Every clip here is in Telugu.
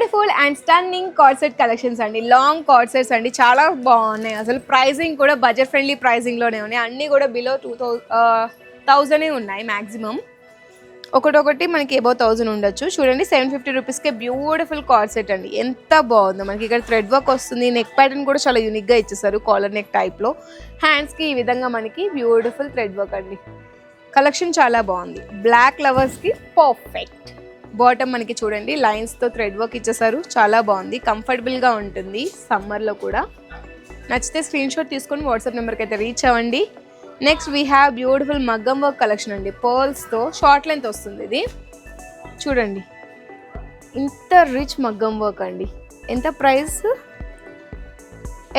Beautiful and stunning corset collections అండి. లాంగ్ కార్సెట్స్ అండి, చాలా బాగున్నాయి. అసలు ప్రైజింగ్ కూడా బడ్జెట్ ఫ్రెండ్లీ ప్రైజింగ్లోనే ఉన్నాయి. అన్నీ కూడా బిలో 2000 ఉన్నాయి మ్యాక్సిమం. ఒకటొకటి మనకి అబౌవ్ 1000 ఉండొచ్చు. చూడండి 750 రూపీస్కే బ్యూటిఫుల్ కార్సెట్ అండి. ఎంత బాగుందో. మనకి ఇక్కడ థ్రెడ్ వర్క్ వస్తుంది. నెక్ ప్యాటర్న్ కూడా చాలా యూనిక్గా ఇచ్చేసారు, కాలర్ నెక్ టైప్లో. హ్యాండ్స్కి ఈ విధంగా మనకి బ్యూటిఫుల్ థ్రెడ్ వర్క్ అండి. కలెక్షన్ చాలా బాగుంది. Black లవర్స్కి perfect. బాటమ్ మనకి చూడండి లైన్స్తో థ్రెడ్ వర్క్ ఇచ్చేసారు, చాలా బాగుంది. కంఫర్టబుల్గా ఉంటుంది సమ్మర్లో కూడా. నచ్చితే స్క్రీన్ షాట్ తీసుకొని వాట్సాప్ నెంబర్కి అయితే రీచ్ అవ్వండి. నెక్స్ట్ వీ హ్యావ్ బ్యూటిఫుల్ మగ్గం వర్క్ కలెక్షన్ అండి. పర్ల్స్తో షార్ట్ లెంత్ వస్తుంది. ఇది చూడండి ఇంత రిచ్ మగ్గం వర్క్ అండి. ఎంత ప్రైస్?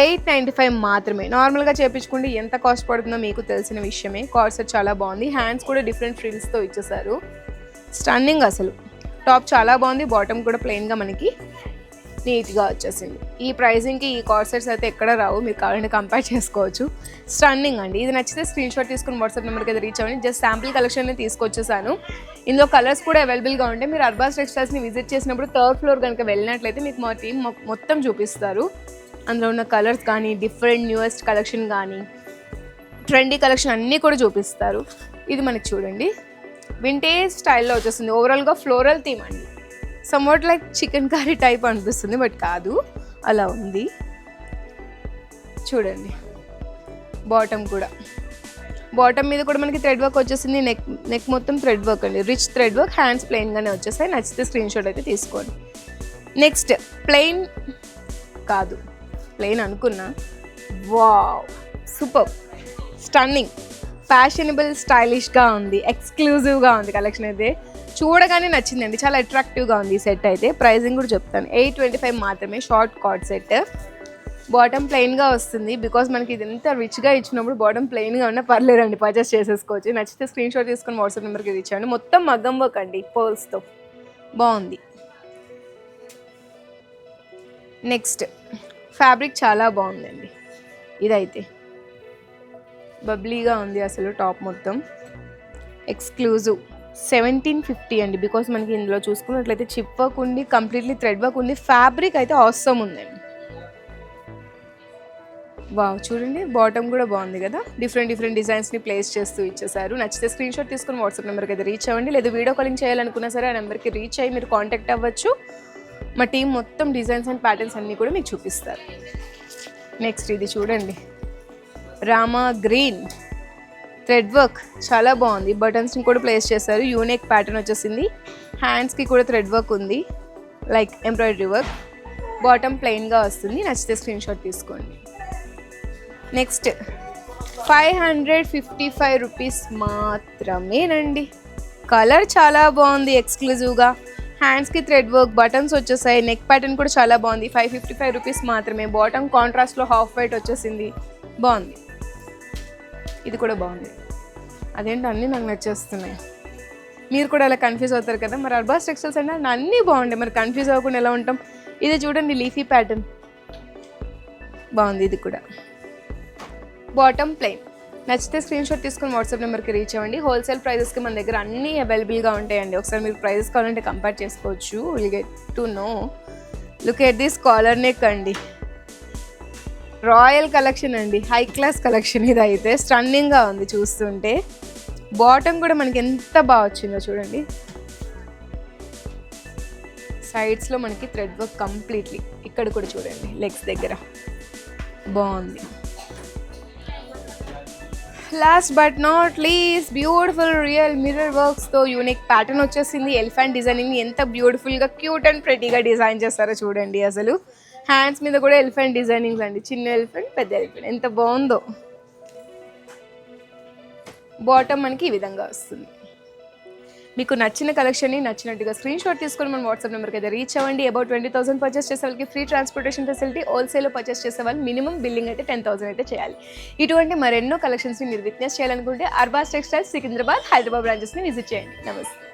895 మాత్రమే. నార్మల్గా చేయించుకుంటే ఎంత కాస్ట్ పడుతుందో మీకు తెలిసిన విషయమే. కార్సెట్ చాలా బాగుంది. హ్యాండ్స్ కూడా డిఫరెంట్ ఫ్రిల్స్తో ఇచ్చేసారు. స్టన్నింగ్ అసలు. టాప్ చాలా బాగుంది. బాటమ్ కూడా ప్లెయిన్గా మనకి నీట్గా వచ్చేసింది. ఈ ప్రైజింగ్కి ఈ కార్సెట్స్ అయితే ఎక్కడ రావు, మీరు కావాలంటే కంపేర్ చేసుకోవచ్చు. స్టన్నింగ్ అండి. ఇది నచ్చితే స్క్రీన్ షాట్ తీసుకుని వాట్సాప్ నెంబర్కి అయితే రీచ్ అవ్వండి. జస్ట్ శాంపిల్ కలెక్షన్ తీసుకొచ్చేసాను. ఇందులో కలర్స్ కూడా అవైలబుల్గా ఉంటాయి. మీరు అర్బాస్ టెక్స్టైల్స్ని విజిట్ చేసినప్పుడు 3rd ఫ్లోర్ కనుక వెళ్ళినట్లయితే మీకు మా టీం మొత్తం చూపిస్తారు. అందులో ఉన్న కలర్స్ కానీ, డిఫరెంట్ న్యూయెస్ట్ కలెక్షన్ కానీ, ట్రెండీ కలెక్షన్ అన్నీ కూడా చూపిస్తారు. ఇది మనకి చూడండి వింటేజ్ స్టైల్లో వచ్చేస్తుంది. ఓవరాల్గా ఫ్లోరల్ థీమ్ అండి. Somewhat like chicken curry type అనిపిస్తుంది, బట్ కాదు, అలా ఉంది. చూడండి బాటమ్ కూడా. బాటమ్ మీద కూడా మనకి థ్రెడ్ వర్క్ వచ్చేసింది. నెక్ మొత్తం థ్రెడ్ వర్క్ అండి. Rich thread work. హ్యాండ్స్ ప్లెయిన్గానే వచ్చేస్తాయి. నచ్చితే స్క్రీన్ షాట్ అయితే తీసుకోండి. నెక్స్ట్ ప్లెయిన్ కాదు, ప్లెయిన్ అనుకున్నా. వావ్, సూపర్, స్టన్నింగ్, ఫ్యాషనబుల్, స్టైలిష్గా ఉంది. ఎక్స్క్లూజివ్గా ఉంది కలెక్షన్ అయితే. చూడగానే నచ్చిందండి, చాలా అట్రాక్టివ్గా ఉంది ఈ సెట్ అయితే. ప్రైజింగ్ కూడా చెప్తాను. 825 మాత్రమే. Short card set. బాటమ్ ప్లెయిన్గా వస్తుంది. బికాస్ మనకి ఇది ఎంత రిచ్గా ఇచ్చినప్పుడు బాటమ్ ప్లెయిన్గా ఉన్నా పర్లేదండి, పర్చేస్ చేసేసుకోవచ్చు. నచ్చితే స్క్రీన్ షాట్ తీసుకొని వాట్సాప్ నెంబర్కి రీచ్ అవ్వండి. మొత్తం మగ్గం వర్క్ అండి, పర్ల్స్తో బాగుంది. నెక్స్ట్ ఫ్యాబ్రిక్ చాలా బాగుందండి. ఇదైతే బబ్లీగా ఉంది అసలు. టాప్ మొత్తం ఎక్స్క్లూజివ్. 1750 అండి. బికాస్ మనకి ఇందులో చూసుకున్నట్లయితే చిప్ వర్క్ ఉంది, కంప్లీట్లీ థ్రెడ్ వర్క్ ఉంది. ఫ్యాబ్రిక్ అయితే ఆసమ్ ఉందండి. వావ్, చూడండి బాటమ్ కూడా బాగుంది కదా. డిఫరెంట్ డిజైన్స్ని ప్లేస్ చేస్తూ ఇచ్చేసారు. నచ్చితే స్క్రీన్ షాట్ తీసుకుని వాట్సాప్ నెంబర్కి అయితే రీచ్ అవ్వండి. లేదా వీడియో కాలింగ్ చేయాలనుకున్నా సరే ఆ నెంబర్కి రీచ్ అయ్యి మీరు కాంటాక్ట్ అవ్వచ్చు. మా టీం మొత్తం డిజైన్స్ అండ్ ప్యాటర్న్స్ అన్నీ కూడా మీకు చూపిస్తారు. నెక్స్ట్ ఇది చూడండి రామా గ్రీన్ థ్రెడ్ వర్క్, చాలా బాగుంది. బటన్స్ని కూడా ప్లేస్ చేశారు. యూనిక్ ప్యాటర్న్ వచ్చేసింది. హ్యాండ్స్కి కూడా థ్రెడ్ వర్క్ ఉంది, లైక్ ఎంబ్రాయిడరీ వర్క్. బాటమ్ ప్లెయిన్గా వస్తుంది. నచ్చితే స్క్రీన్ షాట్ తీసుకోండి. నెక్స్ట్ 555 రూపీస్ మాత్రమేనండి. కలర్ చాలా బాగుంది, ఎక్స్క్లూజివ్గా. హ్యాండ్స్కి థ్రెడ్ వర్క్, బటన్స్ వచ్చేసాయి. నెక్ ప్యాటర్న్ కూడా చాలా బాగుంది. 555 రూపీస్ మాత్రమే. బాటమ్ కాంట్రాస్ట్లో హాఫ్ వైట్ వచ్చేసింది, బాగుంది. ఇది కూడా బాగుంది. అదేంటో అన్నీ నాకు నచ్చేస్తున్నాయి. మీరు కూడా అలా కన్ఫ్యూజ్ అవుతారు కదా. మరి అర్బాస్ టెక్స్టైల్స్ అంటే అన్నీ బాగుంటాయి, మరి కన్ఫ్యూజ్ అవ్వకుండా ఎలా ఉంటాం. ఇది చూడండి లీఫీ ప్యాటర్న్ బాగుంది. ఇది కూడా బాటమ్ ప్లెయిన్. నచ్చితే స్క్రీన్ షాట్ తీసుకుని వాట్సాప్ నెంబర్కి రీచ్ అవ్వండి. హోల్సేల్ ప్రైజెస్కి మన దగ్గర అన్నీ అవైలబుల్గా ఉంటాయండి. ఒకసారి మీరు ప్రైజెస్ కావాలంటే కంపేర్ చేసుకోవచ్చు. Will get to know. Look at this collar neck అండి. రాయల్ కలెక్షన్ అండి, హై క్లాస్ కలెక్షన్. ఇది అయితే స్టన్నింగ్గా ఉంది చూస్తుంటే. బాటమ్ కూడా మనకి ఎంత బాగా వచ్చిందో చూడండి. సైడ్స్లో మనకి థ్రెడ్ వర్క్ కంప్లీట్లీ. ఇక్కడ కూడా చూడండి లెగ్స్ దగ్గర బాగుంది. Last but not least beautiful real mirror వర్క్స్తో యూనిక్ ప్యాటర్న్ వచ్చేసింది. ఎలిఫెంట్ డిజైనింగ్ ఎంత బ్యూటిఫుల్గా క్యూట్ అండ్ ప్రెటీగా డిజైన్ చేస్తారో చూడండి అసలు. హ్యాండ్స్ మీద కూడా ఎలిఫెంట్ డిజైనింగ్స్ అండి. చిన్న ఎలిఫెంట్, పెద్ద ఎలిఫెంట్, ఎంత బాగుందో. బాటమ్ మనకి ఈ విధంగా వస్తుంది. మీకు నచ్చిన కలెక్షన్ని నచ్చినట్టుగా స్క్రీన్ షాట్ తీసుకొని మన వాట్సాప్ నెంబర్కి అయితే రీచ్ అవ్వండి. అబౌట్ 20,000 పర్చేస్ చేసే వాళ్ళకి ఫ్రీ ట్రాన్స్పోర్టేషన్ ఫెసిలిటీ. హోల్సేల్లో పర్చేస్ చేసే వాళ్ళు మినిమం బిల్లింగ్ అయితే 10,000 అయితే చేయాలి. ఇటువంటి మరెన్నో కలెక్షన్స్ని మీరు విట్నెస్ చేయాలనుకుంటే అర్బాస్ టెక్స్టైల్స్ సికింద్రాబాద్, హైదరాబాద్ బ్రాంచెస్ని విజిట్ చేయండి. నమస్తే.